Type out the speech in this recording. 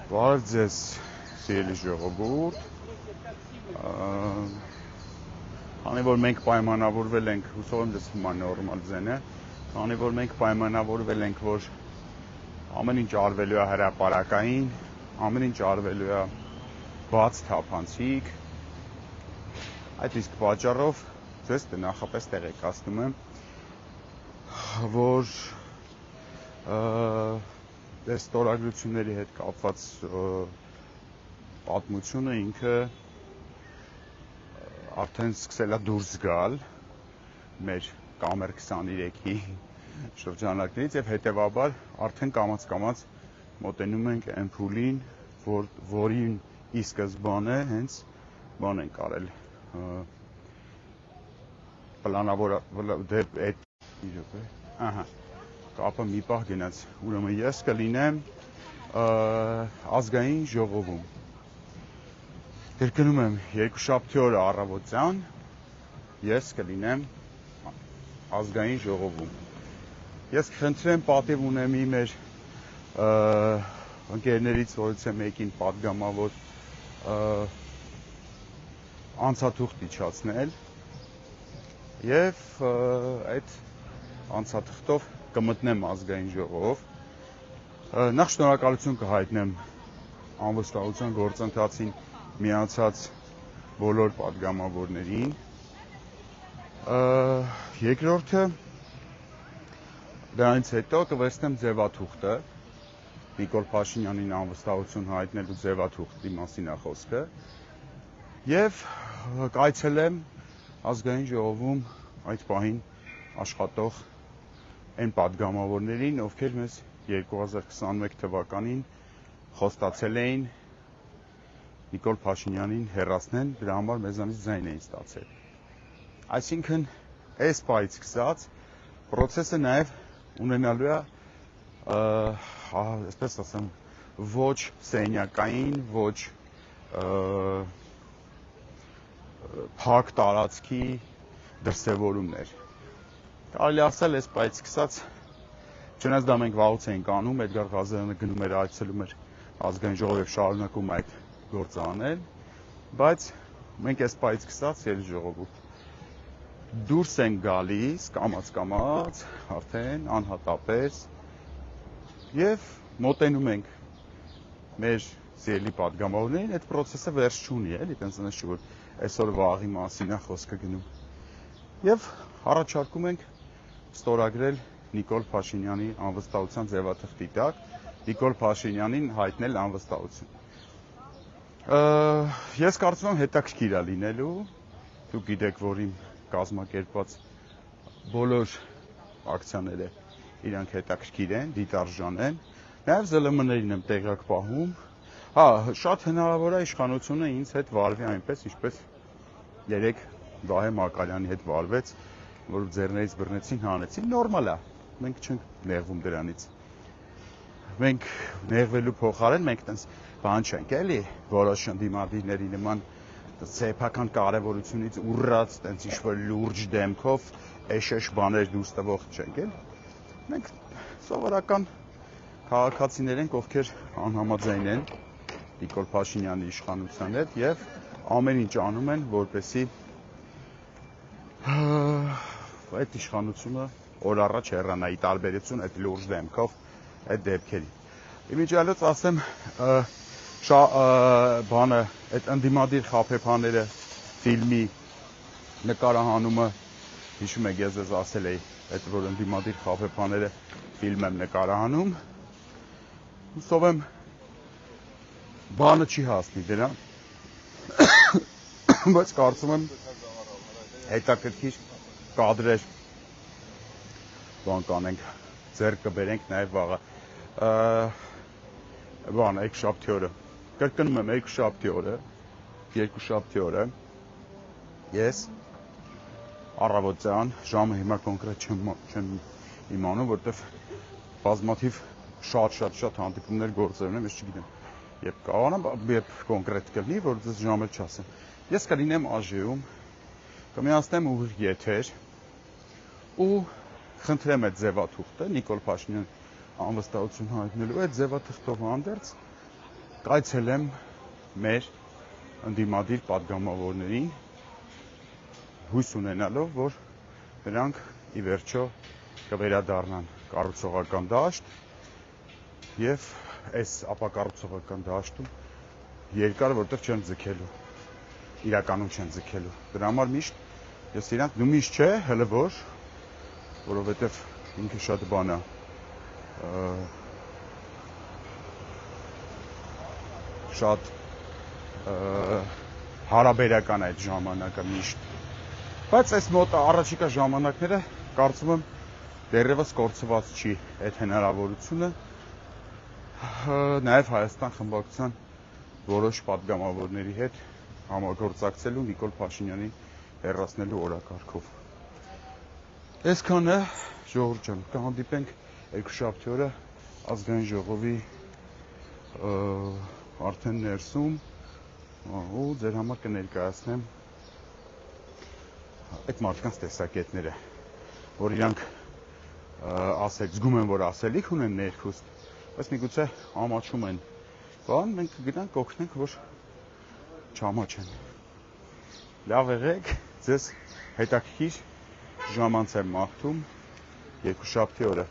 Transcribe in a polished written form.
Բարև ձեզ, սիրելի ժողովուրդ, քանի որ մենք պայմանավորվել ենք, հուսով եմ դες հիմա նորմալ ձեն է, քանի որ մենք պայմանավորվել ենք, որ ամեն ինչ արվելու է հրապարակային, ամեն ինչ արվելու է բաց թափանցիկ, այդ իսկ պատճառով ձեզ նախապես տեղեկացնում եմ, որ ստորագրությունների հետ կապված պատմությունը ինքը արդեն սկսել է դուրս գալ մեր կամեր 23-ի շրջանակներից եւ հետեւաբար արդեն կամաց մոտենում ենք այն փուլին, որին ի սկզբանե հենց բան ենք արել պլանավոր կապը մի պահ գնաց, ուրեմն ես կլինեմ ազգային ժողովում, երկնում եմ երկուշաբթի օրը առավոտյան, ես կլինեմ ազգային ժողովում, ես կխնդրեմ պատիվ ունեմ մեր ընկերներից որից է մեկին պատգամավոր անցաթուղթ իջացնել եւ այդ անցաթղթով կմտնեմ ազգային ժողով, նախ շնորհակալություն կհայտնեմ անվստահության գործընթացին միացած բոլոր պատգամավորներին, երկրորդը դրանից հետո կվերցնեմ ձևաթուղթը, Նիկոլ Փաշինյանին անվստահություն հայտնելու ձևաթուղթի մասին է խոսքը, եւ կայցելեմ ազգային ժողովում այդ պահին աշխատող այն պատգամավորներին, ովքեր մեզ 2021 թվականին խոստացել էին Նիկոլ Փաշինյանին հեռացնեն, դրա համար մեզանից ձայն էին ստացել։ Այսինքն, այս պահից սկսած process-ը նաև ունենալու է, այսպես ասեմ, ոչ սենյակային, ոչ փակ տարածքի դրսևորումներ։ Կարելի ասել, այս պահից սկսած, չնայած դա մենք վաղուց էինք անում, Էդգար Ղազարյանը գնում էր այցելում էր ազգային ժողով եւ շարունակում այդ գործը անել, բայց մենք այս պահից սկսած ելի ժողովուրդ դուրս ենք գալիս, կամաց արդեն անհատապես եւ մոտենում ենք մեր սիրելի պատգամավորներին, այդ process-ը վերջ չունի, էլի, տենց չի որ այսօր վաղի մասին է խոսքը գնում։ Եվ առաջարկում ենք ստորագրել Նիկոլ Փաշինյանի անվստահության ձևաթղթի տակ, Նիկոլ Փաշինյանին հայտնել անվստահություն։ Ես կարծում եմ հետաքրքիր է լինելու, դուք գիտեք, որ իմ կազմակերպված բոլոր ակցիաները իրանք հետաքրքիր են, դիտարժան են, նաև ԶԼՄ-ներին եմ տեղյակ պահում, շատ հնարավոր է իշխանությունը ինձ հետ վարվի այնպես, ինչպես երեք Վահե Մակարյանի հետ վարվեց, որ ձեռներից բռնեցին, հանեցին, նորմալ է, մենք չենք նեղվում դրանից։ Մենք նեղվելու փոխարեն մենք տենց բան չենք, էլի, որոշ ընդդիմադիրների նման սեփական կարևորությունից ուռած, տենց ինչ-որ լուրջ դեմքով էշեշ բաներ դուրս տվող չենք, էլի։ Մենք սովորական քաղաքացիներ ենք, ովքեր անհամաձայն են Նիկոլ Փաշինյանի իշխանության հետ եւ ամեն ինչ անում են, որպեսզի այդ իշխանությունը օր առաջ հեռանա ի տարբերություն այդ լուրջ դեմքով այդ դեպքերի։ Իմիջիալոց ասեմ, բանը այդ ընդդիմադիր խաբեբաները ֆիլմի նկարահանումը, հիշում եք ես ասել էի, այդ որ ընդդիմադիր խաբեբաները ֆիլմ եմ նկարահանում, հուսով եմ բանը չի հասնի դրան, բայց կարծում եմ հետաքրքիր կադրեր բան կանենք, ձեռք կբերենք նաև վաղը, բան, երկուշաբթի օրը, կրկնում եմ երկուշաբթի օրը, ես առավոտյան, ժամը հիմա կոնկրետ չեմ իմանում, որտեվ բազմաթիվ շատ հանդիպումներ գործեր ունեմ, ես չգիտեմ, երբ կարողանամ, երբ կոնկրետ կլինի, որ ձեզ ժամը չասեմ, ես կլինեմ ԱԺ-ում, կմիացնեմ ուղիղ եթեր ու խնդրեմ այդ ձևաթուղթը Նիկոլ Փաշինյան անվստահություն հայտնելու այդ ձևաթղթով հանդերձ կայցելեմ մեր ընդդիմադիր պատգամավորներին, հույս ունենալով, որ նրանք ի վերջո կվերադառնան կառուցողական դաշտ եւ այս ապակառուցողական դաշտում երկար որտեղ չեն ձգելու, իրականում չեն ձգելու։ Դրա համար միշտ ես իրանք նույնիսկ չէ, հələ որովհետեւ ինքը շատ բան է, շատ հարաբերական այդ ժամանակը միշտ, բայց այս մոտ առաջիկա ժամանակները կարծում եմ դեռևս կորցված չի այդ հնարավորությունը, նաև Հայաստան խմբակցության որոշ պատգամավորների հետ համագործակցելու Նիկոլ Փաշինյանին հեռացնելու օրակարգով։ Այսքանը, ժողովուրդ ջան, կհանդիպենք երկուշաբթի օրը ազգային ժողովի արդեն ներսում ու ձեր համար կներկայացնեմ այդ մարդկանց տեսակետները, որ իրանք զգում են, որ ասելիք ունեն ներքուստ, բայց միգուցե ամաչում են, բան մենք կգնանք օգնենք, որ չամաչեն։ Լավ եղեք, ձեզ հետաքրքիր ժամանց եմ մաղթում երկուշաբթի օրը։